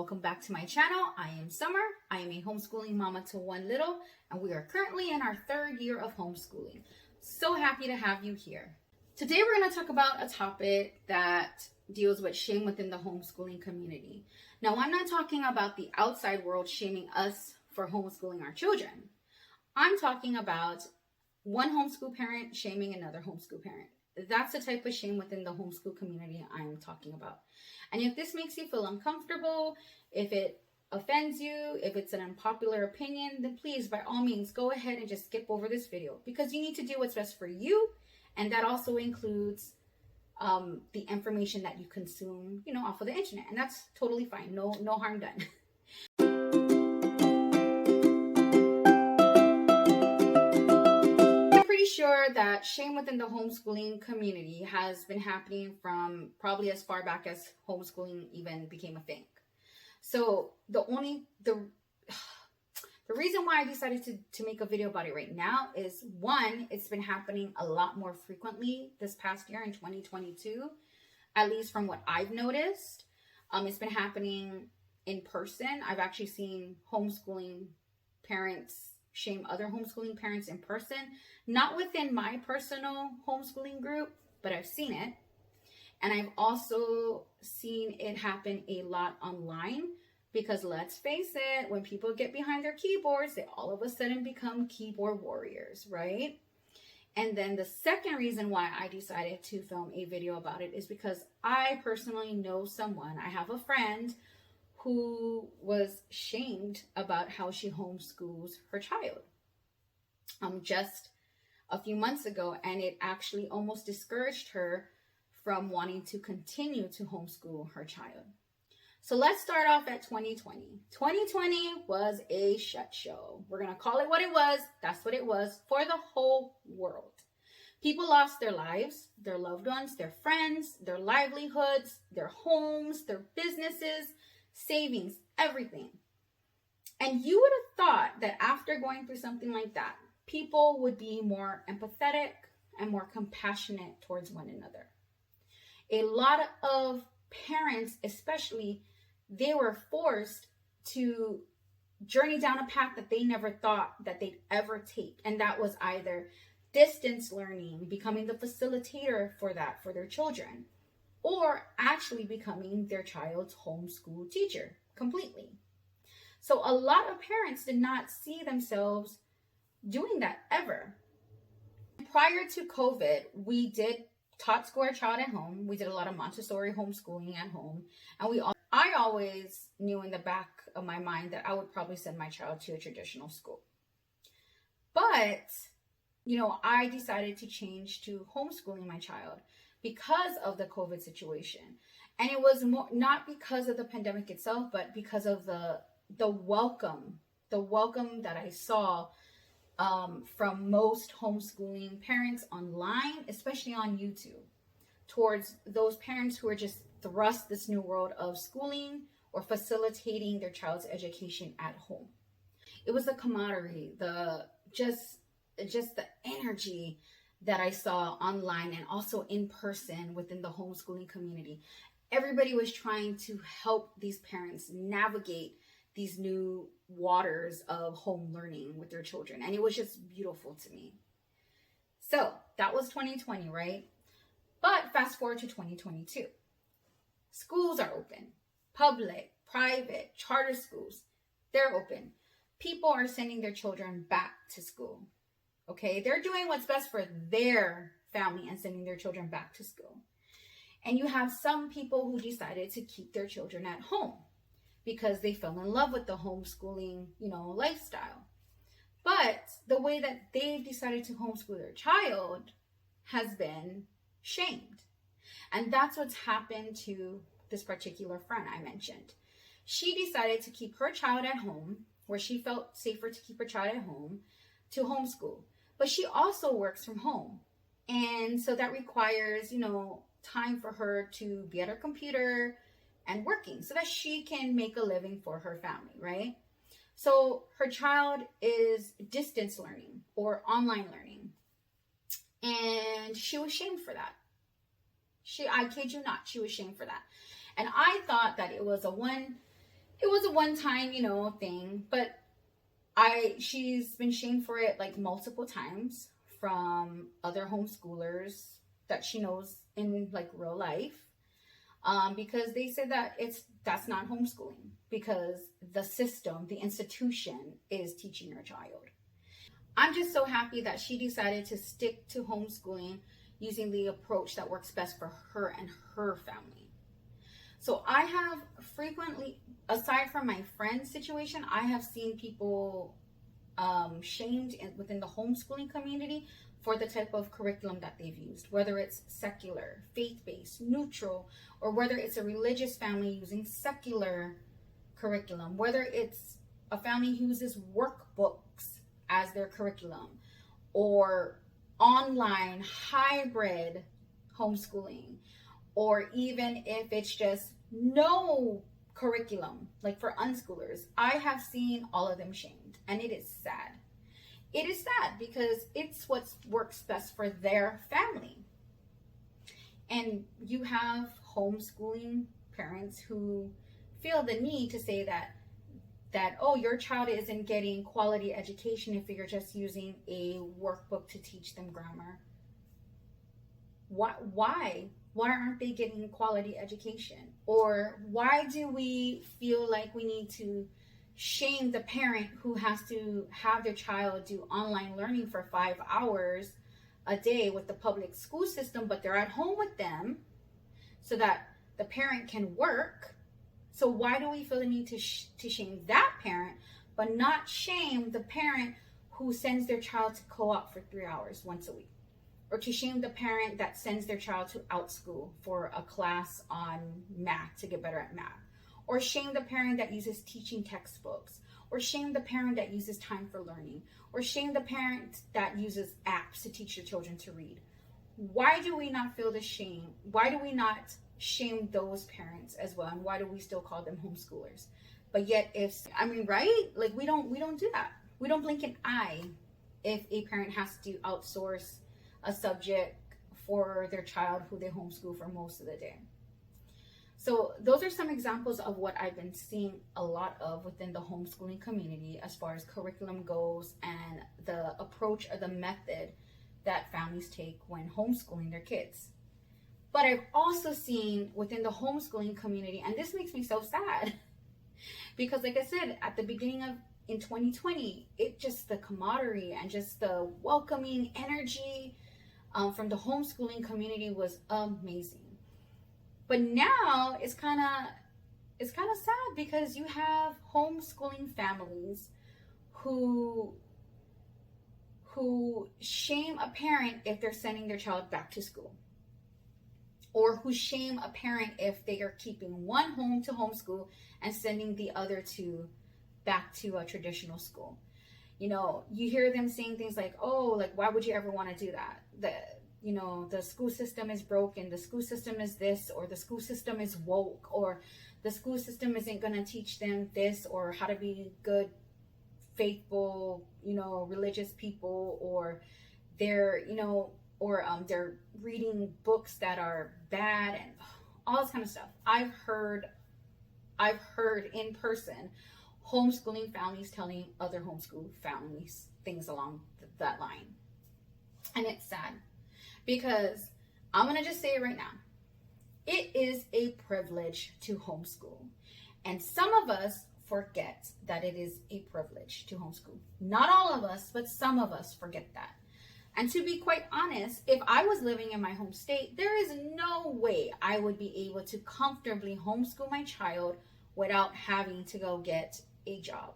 welcome back to my channel. I am Summer. I am a homeschooling mama to one little, and we are currently in our third year of homeschooling. So happy to have you here. Today we're going to talk about a topic that deals with shame within the homeschooling community. Now, I'm not talking about the outside world shaming us for homeschooling our children. I'm talking about one homeschool parent shaming another homeschool parent. That's the type of shame within the homeschool community I'm talking about. And if this makes you feel uncomfortable, if it offends you, if it's an unpopular opinion, then please, by all means, go ahead and just skip over this video, because you need to do what's best for you. And that also includes the information that you consume, off of the internet. And that's totally fine. No harm done. Sure that shame within the homeschooling community has been happening from probably as far back as homeschooling even became a thing. So the reason why I decided to make a video about it right now is, one, it's been happening a lot more frequently this past year in 2022, at least from what I've noticed. It's been happening in person. I've actually seen homeschooling parents shame other homeschooling parents in person, not within my personal homeschooling group, but I've seen it. And I've also seen it happen a lot online, because let's face it, when people get behind their keyboards, they all of a sudden become keyboard warriors, right? And then the second reason why I decided to film a video about it is because I personally know someone, I have a friend who was shamed about how she homeschools her child just a few months ago, and it actually almost discouraged her from wanting to continue to homeschool her child. So let's start off at 2020. 2020 was a shit show. We're going to call it what it was. That's what it was for the whole world. People lost their lives, their loved ones, their friends, their livelihoods, their homes, their businesses, savings, everything. And you would have thought that after going through something like that, people would be more empathetic and more compassionate towards one another. A lot of parents, especially, they were forced to journey down a path that they never thought that they'd ever take. And that was either distance learning, becoming the facilitator for that for their children, or actually becoming their child's homeschool teacher completely. So a lot of parents did not see themselves doing that ever. Prior to COVID, we did taught school our child at home. We did a lot of Montessori homeschooling at home. And I always knew in the back of my mind that I would probably send my child to a traditional school. But, I decided to change to homeschooling my child because of the COVID situation. And it was not because of the pandemic itself, but because of the welcome that I saw from most homeschooling parents online, especially on YouTube, towards those parents who are just thrust this new world of schooling or facilitating their child's education at home. It was the camaraderie, just the energy that I saw online and also in person within the homeschooling community. Everybody was trying to help these parents navigate these new waters of home learning with their children. And it was just beautiful to me. So that was 2020, right? But fast forward to 2022. Schools are open. Public, private, charter schools, they're open. People are sending their children back to school. Okay, they're doing what's best for their family and sending their children back to school. And you have some people who decided to keep their children at home because they fell in love with the homeschooling, lifestyle. But the way that they've decided to homeschool their child has been shamed. And that's what's happened to this particular friend I mentioned. She decided to keep her child at home, where she felt safer to keep her child at home, to homeschool. But she also works from home. And so that requires, time for her to be at her computer and working so that she can make a living for her family, right? So her child is distance learning or online learning. And she was shamed for that. I kid you not, she was shamed for that. And I thought that it was it was a one-time, thing, but she's been shamed for it like multiple times from other homeschoolers that she knows in like real life, because they said that that's not homeschooling, because the system, the institution is teaching your child. I'm just so happy that she decided to stick to homeschooling using the approach that works best for her and her family. So I have frequently, aside from my friend's situation, I have seen people shamed within the homeschooling community for the type of curriculum that they've used, whether it's secular, faith-based, neutral, or whether it's a religious family using secular curriculum, whether it's a family who uses workbooks as their curriculum, or online hybrid homeschooling, or even if it's just no curriculum, like for unschoolers. I have seen all of them shamed, and it is sad. It is sad because it's what works best for their family. And you have homeschooling parents who feel the need to say that oh, your child isn't getting quality education if you're just using a workbook to teach them grammar. Why aren't they getting quality education? Or why do we feel like we need to shame the parent who has to have their child do online learning for 5 hours a day with the public school system, but they're at home with them so that the parent can work? So why do we feel the need to shame that parent, but not shame the parent who sends their child to co-op for 3 hours once a week? Or to shame the parent that sends their child to OutSchool for a class on math to get better at math? Or shame the parent that uses teaching textbooks? Or shame the parent that uses Time for Learning? Or shame the parent that uses apps to teach your children to read? Why do we not feel the shame? Why do we not shame those parents as well? And why do we still call them homeschoolers? But yet, right? Like we don't do that. We don't blink an eye if a parent has to outsource a subject for their child who they homeschool for most of the day. So those are some examples of what I've been seeing a lot of within the homeschooling community as far as curriculum goes and the approach or the method that families take when homeschooling their kids. But I've also seen within the homeschooling community, and this makes me so sad, because like I said, at the beginning of in 2020, the camaraderie and just the welcoming energy from the homeschooling community was amazing. But now it's kind of sad, because you have homeschooling families who shame a parent if they're sending their child back to school, or who shame a parent if they are keeping one home to homeschool and sending the other two back to a traditional school. You hear them saying things like, oh, like, why would you ever want to do that? The school system is broken, the school system is this, or the school system is woke, or the school system isn't going to teach them this, or how to be good, faithful, religious people, or they're reading books that are bad, and all this kind of stuff. I've heard in person homeschooling families telling other homeschool families things along that line. And it's sad, because I'm going to just say it right now. It is a privilege to homeschool. And some of us forget that it is a privilege to homeschool. Not all of us, but some of us forget that. And to be quite honest, if I was living in my home state, there is no way I would be able to comfortably homeschool my child without having to go get a job.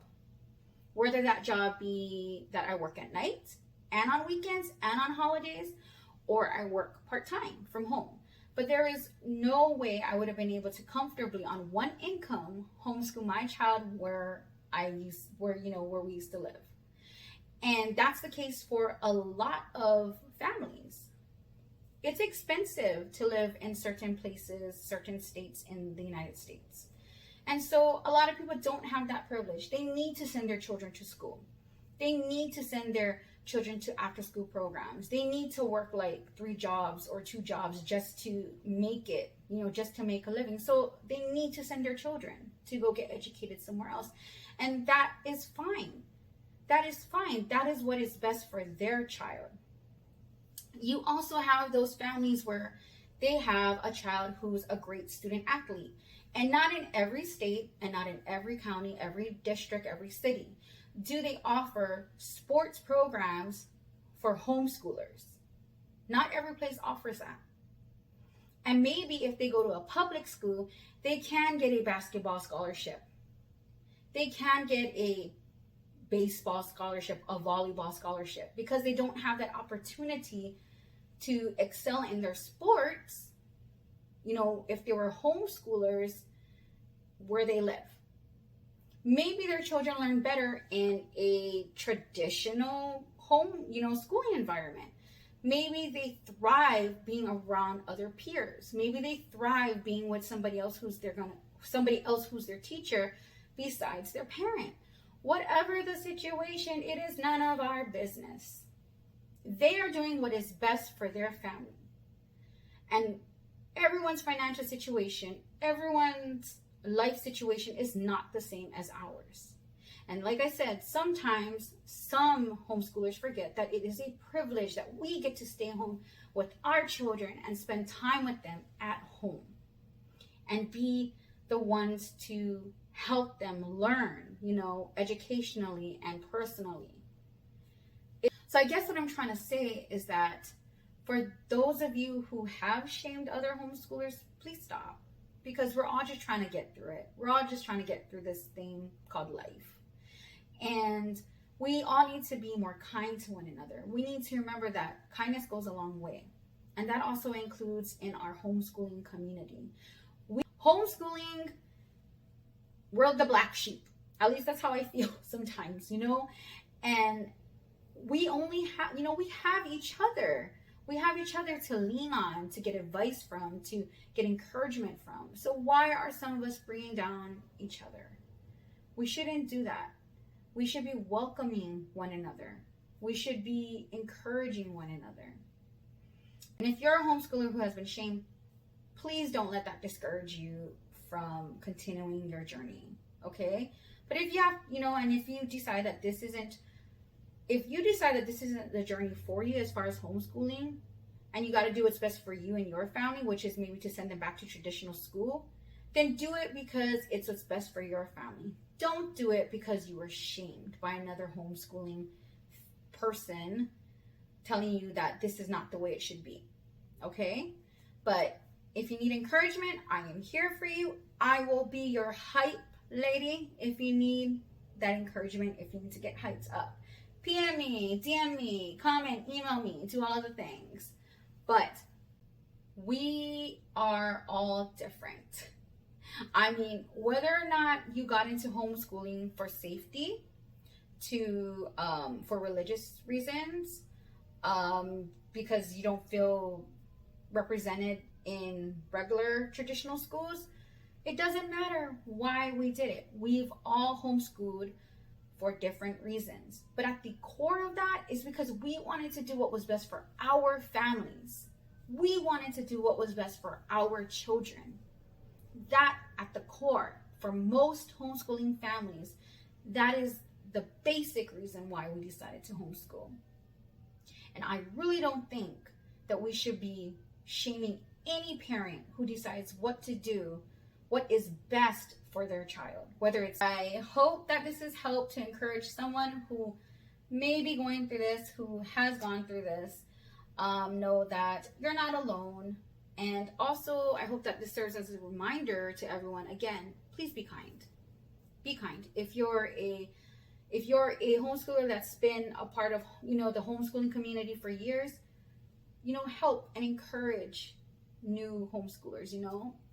Whether that job be that I work at night and on weekends and on holidays, or I work part-time from home. But there is no way I would have been able to comfortably on one income homeschool my child where we used to live. And that's the case for a lot of families. It's expensive to live in certain places, certain states in the United States. And so a lot of people don't have that privilege. They need to send their children to school. They need to send their children to after school programs. They need to work like 3 jobs or 2 jobs just to make it, just to make a living. So they need to send their children to go get educated somewhere else. And that is fine. That is fine. That is what is best for their child. You also have those families where they have a child who's a great student athlete. And not in every state and not in every county, every district, every city do they offer sports programs for homeschoolers. Not every place offers that. And maybe if they go to a public school, they can get a basketball scholarship. They can get a baseball scholarship, a volleyball scholarship, because they don't have that opportunity to excel in their sports, if they were homeschoolers where they live. Maybe their children learn better in a traditional home, schooling environment. Maybe they thrive being around other peers. Maybe they thrive being with somebody else who's their teacher besides their parent. Whatever the situation, it is none of our business. They are doing what is best for their family. And everyone's financial situation, everyone's life situation is not the same as ours. And like I said, sometimes some homeschoolers forget that it is a privilege that we get to stay home with our children and spend time with them at home and be the ones to help them learn, educationally and personally. So I guess what I'm trying to say is that for those of you who have shamed other homeschoolers, please stop. Because we're all just trying to get through it. We're all just trying to get through this thing called life. And we all need to be more kind to one another. We need to remember that kindness goes a long way. And that also includes in our homeschooling community. Homeschooling, we're the black sheep. At least that's how I feel sometimes, And we only have, we have each other. We have each other to lean on, to get advice from, to get encouragement from. So why are some of us bringing down each other? We shouldn't do that. We should be welcoming one another. We should be encouraging one another. And if you're a homeschooler who has been shamed, please don't let that discourage you from continuing your journey, okay? But if you have, and if you decide that this isn't the journey for you as far as homeschooling, and you got to do what's best for you and your family, which is maybe to send them back to traditional school, then do it because it's what's best for your family. Don't do it because you were shamed by another homeschooling person telling you that this is not the way it should be, okay? But if you need encouragement, I am here for you. I will be your hype lady if you need that encouragement, if you need to get hyped up. PM me, DM me, comment, email me, do all of the things. But we are all different. I mean, whether or not you got into homeschooling for safety, for religious reasons, because you don't feel represented in regular traditional schools, it doesn't matter why we did it. We've all homeschooled for different reasons. But at the core of that is because we wanted to do what was best for our families. We wanted to do what was best for our children. That at the core, for most homeschooling families, that is the basic reason why we decided to homeschool. And I really don't think that we should be shaming any parent who decides what to do, what is best for their child. I hope that this has helped to encourage someone who may be going through this, who has gone through this, know that you're not alone. And also, I hope that this serves as a reminder to everyone, again, please be kind. Be kind. If you're a homeschooler that's been a part of, the homeschooling community for years, help and encourage new homeschoolers,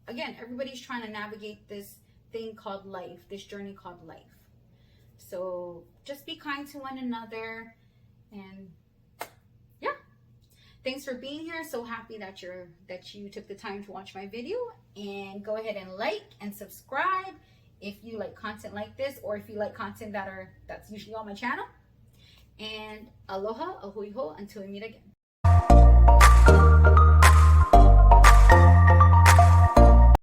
Again, everybody's trying to navigate this thing called life, this journey called life. So just be kind to one another, and yeah. Thanks for being here. So happy that you took the time to watch my video, and go ahead and like and subscribe if you like content like this, or if you like content that's usually on my channel. And aloha, ahuiho, until we meet again.